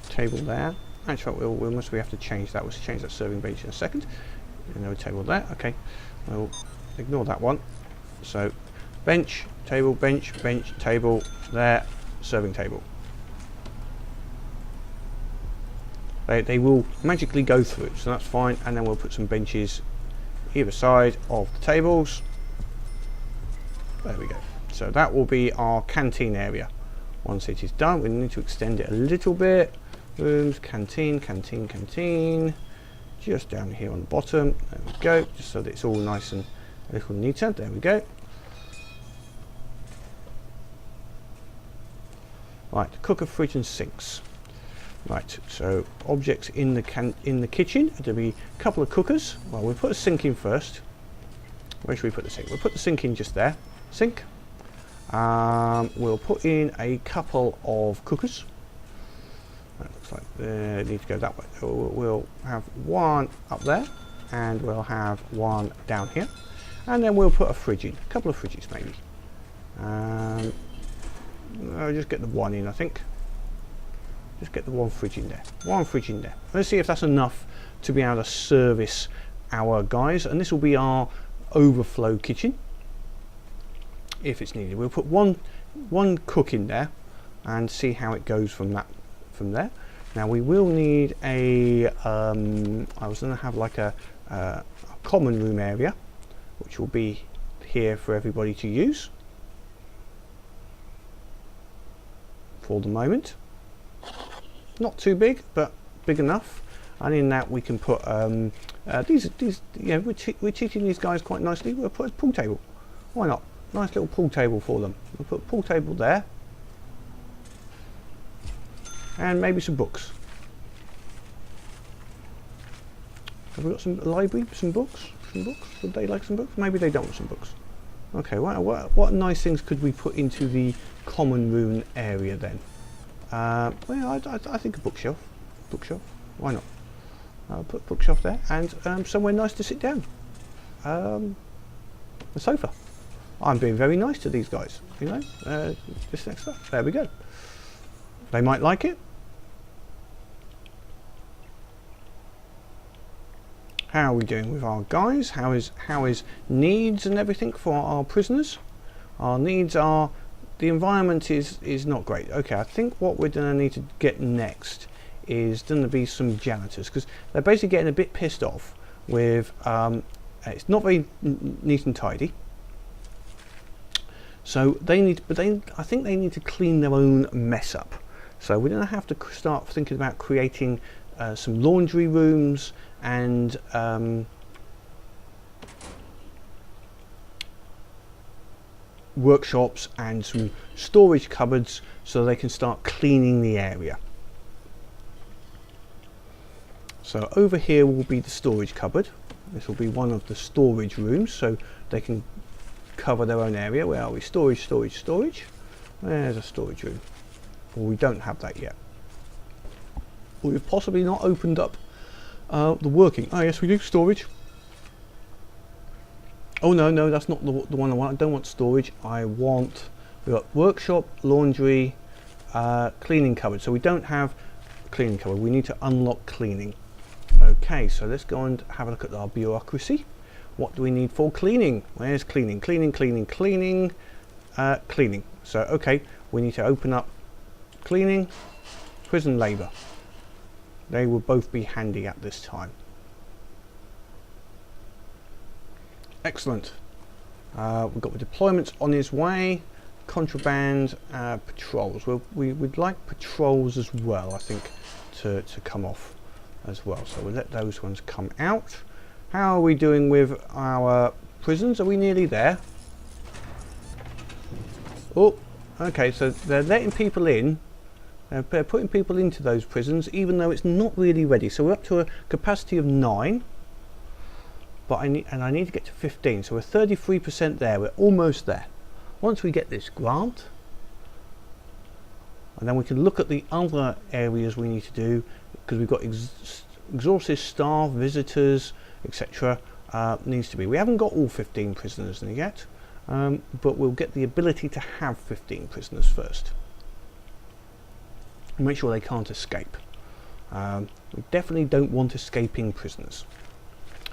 Table there. Actually, we have to change that. We'll change that serving bench in a second. Another table there. Okay, we'll ignore that one. So, bench, table, bench, table, there, serving table. They will magically go through, so that's fine. And then we'll put some benches either side of the tables. There we go. So that will be our canteen area. Once it is done, we need to extend it a little bit. Rooms, canteen, just down here on the bottom. There we go, just so that it's all nice and a little neater. There we go. Right, cooker, fridge and sinks. Right, so objects in the kitchen. There'll be a couple of cookers. Well, we'll put a sink in first. Where should we put the sink? We'll put the sink in just there. Sink. We'll put in a couple of cookers. That looks like they need to go that way. So we'll have one up there, and we'll have one down here, and then we'll put a fridge in. A couple of fridges maybe. I'll just get the one in, I think. Just get the one fridge in there. One fridge in there. Let's see if that's enough to be able to service our guys. And this will be our overflow kitchen, if it's needed. We'll put one cook in there and see how it goes from there. Now we will need a. I was going to have like a common room area, which will be here for everybody to use for the moment. Not too big, but big enough. and in that we can put these. You know, we're cheating these guys quite nicely. We'll put a pool table. Why not? Nice little pool table for them. We'll put a pool table there, and maybe some books. Have we got some library? Some books? Some books? Would they like some books? Maybe they don't want some books. Okay, what nice things could we put into the common room area then? Well, I think a bookshelf. Bookshelf. Why not? I'll put a bookshelf there, and somewhere nice to sit down. A sofa. I'm being very nice to these guys, you know. Just next up. There we go. They might like it. How are we doing with our guys? How is needs and everything for our prisoners? Our needs are, the environment is not great. Okay, I think what we're going to need to get next is going to be some janitors, because they're basically getting a bit pissed off with it's not very neat and tidy. So they need, I think they need to clean their own mess up. So we're going to have to start thinking about creating some laundry rooms and workshops and some storage cupboards so they can start cleaning the area. So over here will be the storage cupboard. This will be one of the storage rooms, so they can cover their own area. Where are we? Storage, storage, storage. There's a storage room. Well, we don't have that yet. We've possibly not opened up the working. Oh yes, we do. Storage. Oh no, that's not the one I want. I don't want storage. I want, we've got workshop, laundry, cleaning cupboard. So we don't have cleaning cupboard. We need to unlock cleaning. Okay, so let's go and have a look at our bureaucracy. What do we need for cleaning? Where's cleaning? Cleaning. So okay, we need to open up cleaning, prison labour. They will both be handy at this time. Excellent. We've got the deployments on his way. Contraband, patrols. Well, we would like patrols as well, I think, to come off as well. So we'll let those ones come out. How are we doing with our prisons? Are we nearly there? Oh, okay, so they're letting people in. They're putting people into those prisons, even though it's not really ready. So we're up to a capacity of 9. But I need to get to 15, so we're 33% there. We're almost there. Once we get this grant, and then we can look at the other areas we need to do, because we've got exhausted staff, visitors, etc. Needs to be. We haven't got all 15 prisoners yet, but we'll get the ability to have 15 prisoners first. And make sure they can't escape. We definitely don't want escaping prisoners.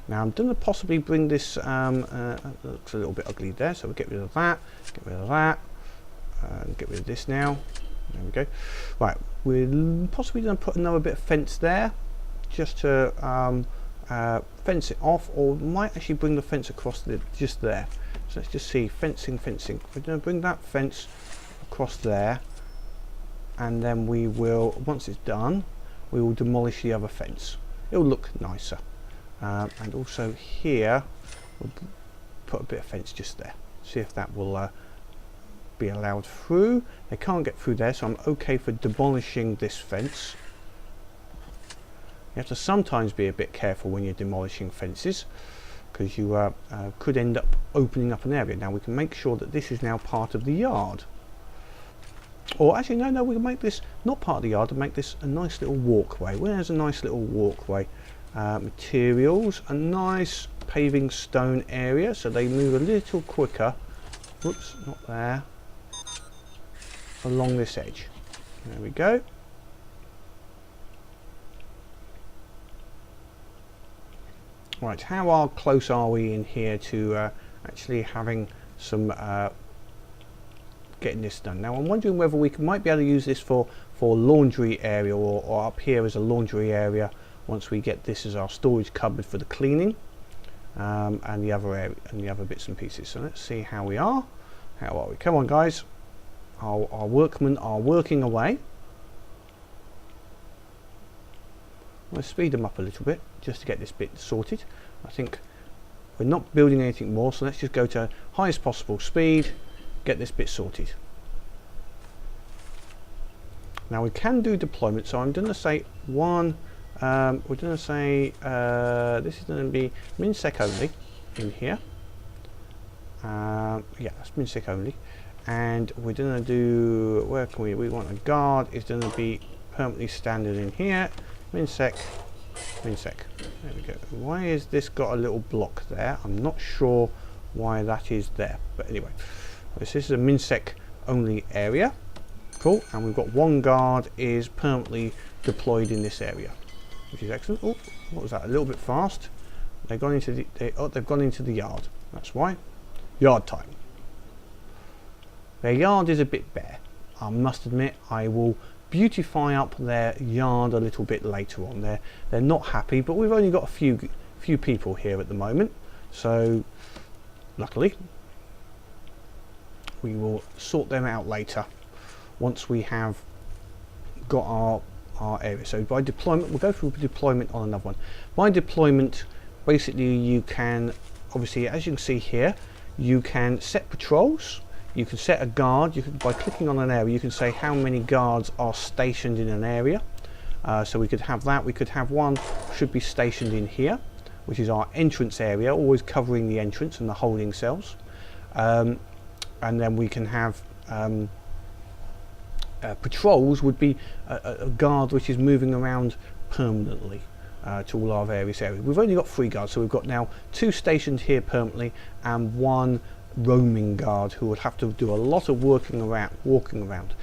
Now I'm going to possibly bring this, that looks a little bit ugly there, so we'll get rid of that, get rid of that, and get rid of this now. There we go. Right, we're possibly going to put another bit of fence there, just to fence it off, or might actually bring the fence across just there. So let's just see, fencing. We're going to bring that fence across there, and then we will, once it's done, we will demolish the other fence. It'll look nicer. And also here we'll put a bit of fence just there, see if that will be allowed through. They can't get through there, so I'm okay for demolishing this fence. You have to sometimes be a bit careful when you're demolishing fences, because you could end up opening up an area. Now we can make sure that this is now part of the yard, or actually no, we can make this not part of the yard and make this a nice little walkway. Where's a nice little walkway? Materials, a nice paving stone area, so they move a little quicker. Whoops, not there. Along this edge. There we go. Right, how close are we in here to actually having some getting this done? Now I'm wondering whether we might be able to use this for laundry area, or up here as a laundry area. Once we get this as our storage cupboard for the cleaning, and the other area and the other bits and pieces. So let's see how we are. How are we? Come on, guys. Our workmen are working away. going to speed them up a little bit just to get this bit sorted. I think we're not building anything more, so let's just go to highest possible speed, get this bit sorted. Now we can do deployment, so I'm going to say one, we're going to say this is going to be minsec only in here. Yeah, that's minsec only. And we're going to do, where can we want a guard, is going to be permanently standard in here, minsec, minsec. There we go. Why is this got a little block there? I'm not sure why that is there, but anyway, this is a minsec only area. Cool, and we've got one guard is permanently deployed in this area, which is excellent. Oh, what was that? A little bit fast. They've gone into the they've gone into the yard. That's why. Yard time. Their yard is a bit bare. I must admit, I will beautify up their yard a little bit later on. They're not happy, but we've only got a few people here at the moment, so luckily we will sort them out later once we have got our area. So by deployment, we'll go through deployment on another one. By deployment, basically you can, obviously as you can see here, you can set patrols. You can set a guard. You can, by clicking on an area, you can say how many guards are stationed in an area. So we could have that. We could have one should be stationed in here, which is our entrance area, always covering the entrance and the holding cells. And then we can have patrols would be a guard which is moving around permanently to all our various areas. We've only got 3 guards, so we've got now 2 stationed here permanently and 1 roaming guard who would have to do a lot of walking around.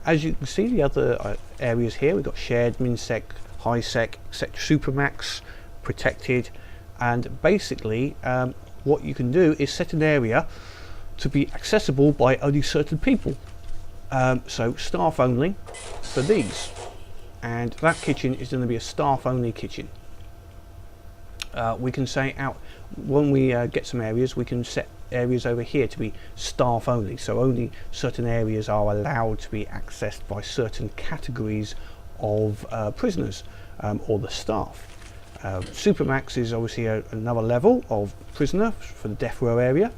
As you can see, the other areas here, we've got shared, minsec, high sec, supermax, protected, and basically what you can do is set an area to be accessible by only certain people. So staff only for these, and that kitchen is going to be a staff only kitchen. We can say out when we get some areas, we can set areas over here to be staff only, so only certain areas are allowed to be accessed by certain categories of prisoners or the staff. Supermax is obviously another level of prisoner for the death row area,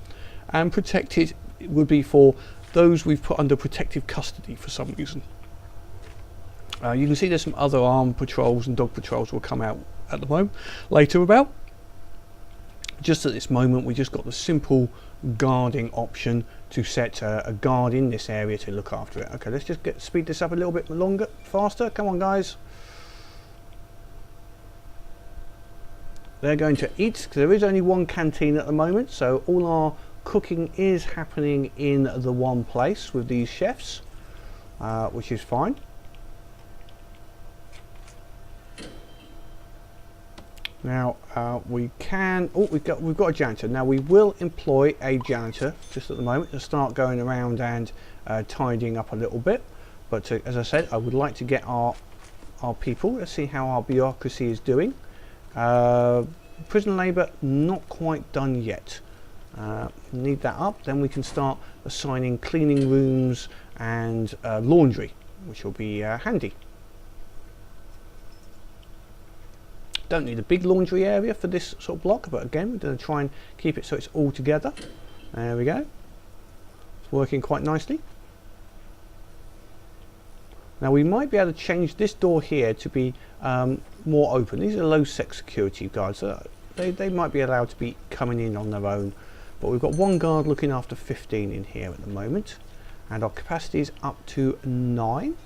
and protected would be for those we've put under protective custody for some reason. You can see there's some other armed patrols and dog patrols will come out at the moment later about. Just at this moment we just got the simple guarding option to set a guard in this area to look after it. Okay, let's just speed this up a little bit longer, faster. Come on guys. They're going to eat, because there is only 1 canteen at the moment, so all our cooking is happening in the one place with these chefs, which is fine. Now we can. Oh, we've got a janitor. Now we will employ a janitor just at the moment to start going around and tidying up a little bit. But as I said, I would like to get our people. Let's see how our bureaucracy is doing. Prison labour not quite done yet. Need that up. Then we can start assigning cleaning rooms and laundry, which will be handy. Don't need a big laundry area for this sort of block, but again we're going to try and keep it so it's all together. There we go. It's working quite nicely. Now we might be able to change this door here to be more open. These are low sec security guards, so they might be allowed to be coming in on their own. But we've got 1 guard looking after 15 in here at the moment, and our capacity is up to 9.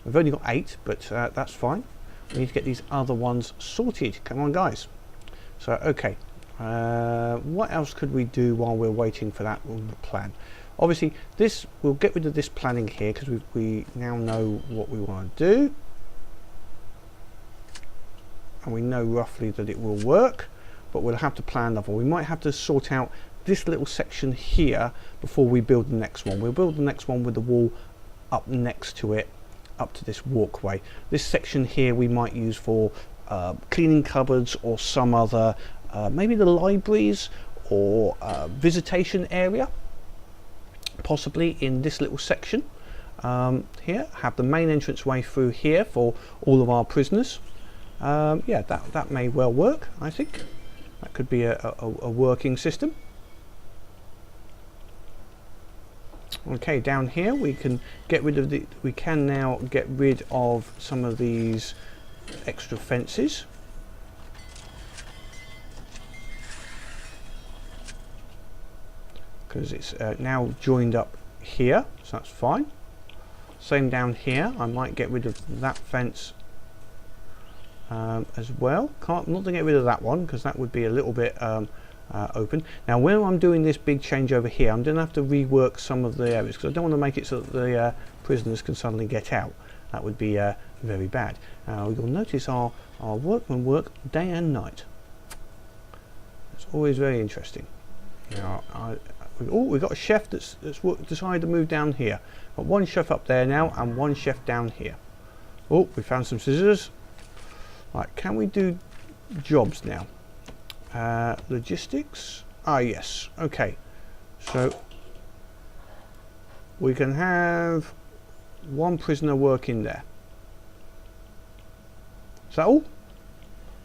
We've only got 8, but that's fine. We need to get these other ones sorted. Come on guys. So okay, what else could we do while we're waiting for that plan? Obviously this, we'll get rid of this planning here because we now know what we want to do, and we know roughly that it will work, but we'll have to plan another one. We might have to sort out this little section here before we build the next one. We'll build the next one with the wall up next to it, up to this walkway. This section here we might use for cleaning cupboards or some other, maybe the libraries or visitation area, possibly in this little section here. Have the main entrance way through here for all of our prisoners, Yeah, that may well work. I think that could be a working system. Okay, down here we can get rid of we can now get rid of some of these extra fences. Because it's now joined up here, so that's fine. Same down here. I might get rid of that fence as well. I'm not going to get rid of that one because that would be a little bit open. Now when I'm doing this big change over here, I'm going to have to rework some of the areas because I don't want to make it so that the prisoners can suddenly get out. That would be very bad. You'll notice our workmen work day and night. It's always very interesting. Now, we've got a chef that's decided to move down here. Got one chef up there now and one chef down here. Oh, we found some scissors. Right, can we do jobs now? Logistics. Ah, yes. Okay. So we can have one prisoner working there. Is that all?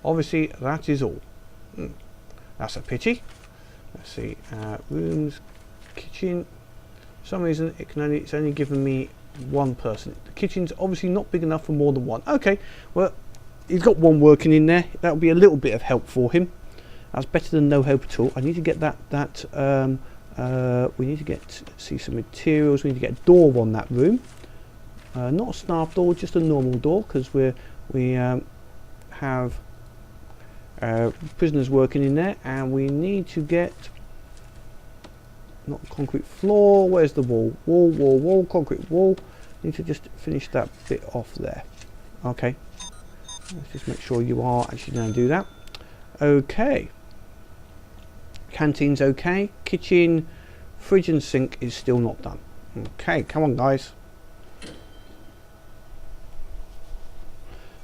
Obviously, that is all. That's a pity. Let's see. Rooms, kitchen. For some reason, it's only given me one person. The kitchen's obviously not big enough for more than one. Okay. Well, he's got one working in there. That would be a little bit of help for him. That's better than no help at all. I need to get we need to see some materials. We need to get a door on that room. Not a snap door, just a normal door, because we have prisoners working in there, and we need to get not concrete floor. Where's the wall? Wall, concrete wall. Need to just finish that bit off there. Okay. Let's just make sure you are actually going to do that. Okay. Canteen's okay. Kitchen, fridge and sink is still not done. Okay, come on guys.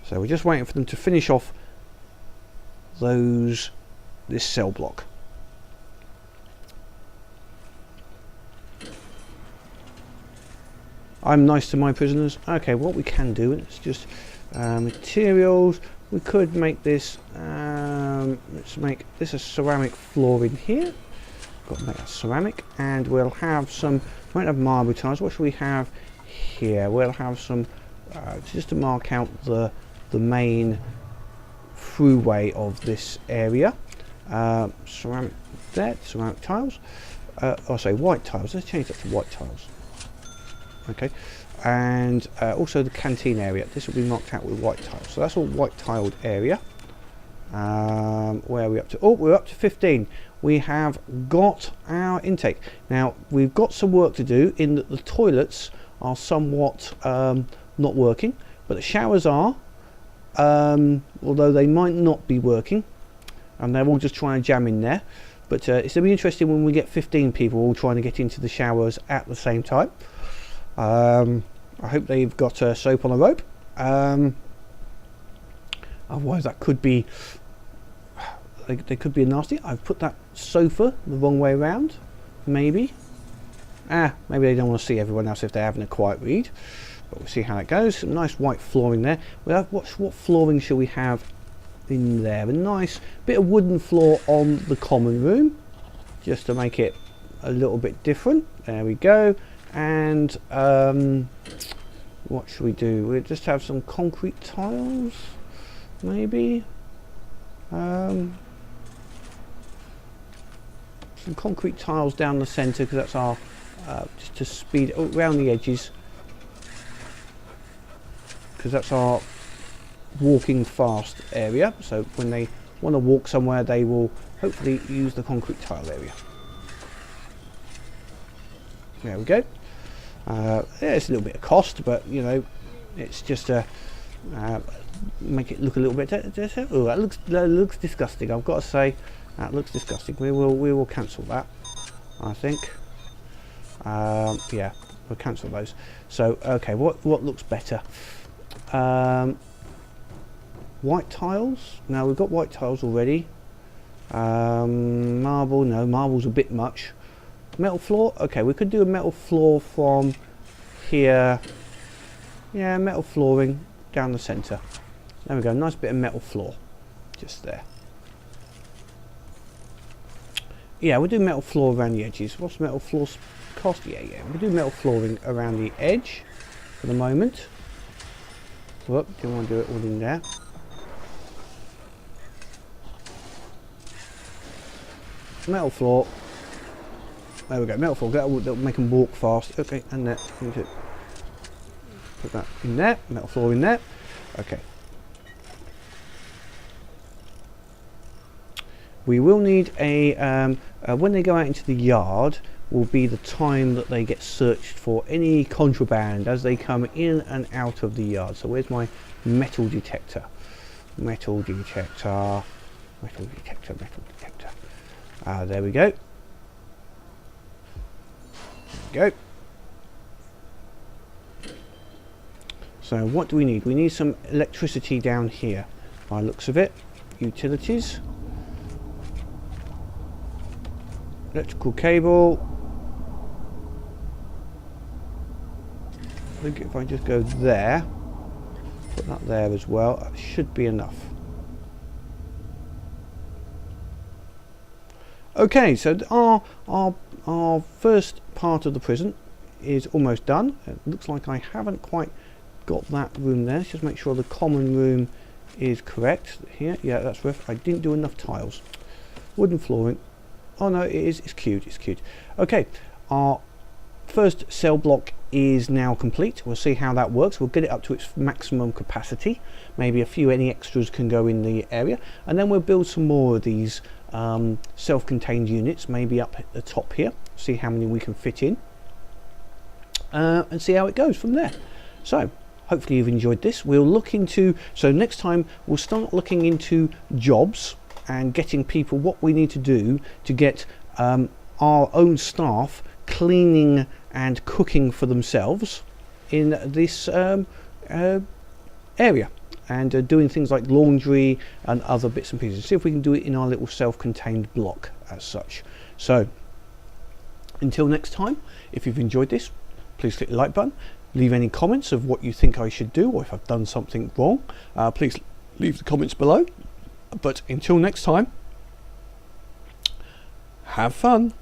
So we're just waiting for them to finish off this cell block. I'm nice to my prisoners. Okay, what we can do is just materials. We could make this. Let's make this a ceramic floor in here. Got to make that ceramic, and we'll have some. We won't have marble tiles. What should we have here? We'll have some just to mark out the main throughway of this area. Ceramic there, ceramic tiles. I'll say white tiles. Let's change that to white tiles. Okay, and also the canteen area. This will be marked out with white tiles. So that's all white tiled area. Where are we up to? Oh, we're up to 15. We have got our intake. Now we've got some work to do in that the toilets are somewhat not working, but the showers are, although they might not be working, and they're all just trying to jam in there. But it's going to be interesting when we get 15 people all trying to get into the showers at the same time. I hope they've got soap on a rope. Otherwise that could be they could be nasty. I've put that sofa the wrong way around. Maybe maybe they don't want to see everyone else if they're having a quiet read, but we'll see how it goes. Some nice white flooring there. Well, what flooring shall we have in there? A nice bit of wooden floor on the common room, just to make it a little bit different. There we go. And what should we do? We'll just have some concrete tiles, maybe. Some concrete tiles down the centre, because that's our just to speed around the edges, because that's our walking fast area. So when they want to walk somewhere, they will hopefully use the concrete tile area. There we go. Yeah, it's a little bit of cost, but you know, it's just to make it look a little bit. Oh, that looks disgusting. I've got to say, that looks disgusting. We will cancel that, I think. Yeah, we'll cancel those. So okay, what looks better? White tiles. Now we've got white tiles already. Marble. No, marble's a bit much. Metal floor. Okay, we could do a metal floor from here. Yeah, metal flooring down the centre. There we go, nice bit of metal floor just there. Yeah, we'll do metal floor around the edges. What's metal floor cost? Yeah, we'll do metal flooring around the edge for the moment. Whoop, didn't want to do it all in there. Metal floor. There we go, metal floor. That'll make them walk fast. Okay, and that. Put that in there. Metal floor in there. Okay. We will need a, when they go out into the yard, will be the time that they get searched for any contraband as they come in and out of the yard. So where's my metal detector? Metal detector, metal detector, metal detector. There we go. There we go. So what do we need? We need some electricity down here, by the looks of it. Utilities. Electrical cable. I think if I just go there, put that there as well, that should be enough. Okay, so our first part of the prison is almost done. It looks like I haven't quite got that room there. Let's just make sure the common room is correct here. Yeah, that's rough. I didn't do enough tiles. Wooden flooring. Oh no, it is. It's cute. It's cute. Okay, our first cell block is now complete. We'll see how that works. We'll get it up to its maximum capacity. Maybe any extras can go in the area, and then we'll build some more of these self-contained units, maybe up at the top here. See how many we can fit in, and see how it goes from there. So hopefully you've enjoyed this. We'll look into, so next time we'll start looking into jobs and getting people what we need to do to get our own staff cleaning and cooking for themselves in this area, and doing things like laundry and other bits and pieces. See if we can do it in our little self-contained block as such. So until next time, if you've enjoyed this, please click the like button, leave any comments of what you think I should do, or if I've done something wrong, please leave the comments below. But until next time, have fun.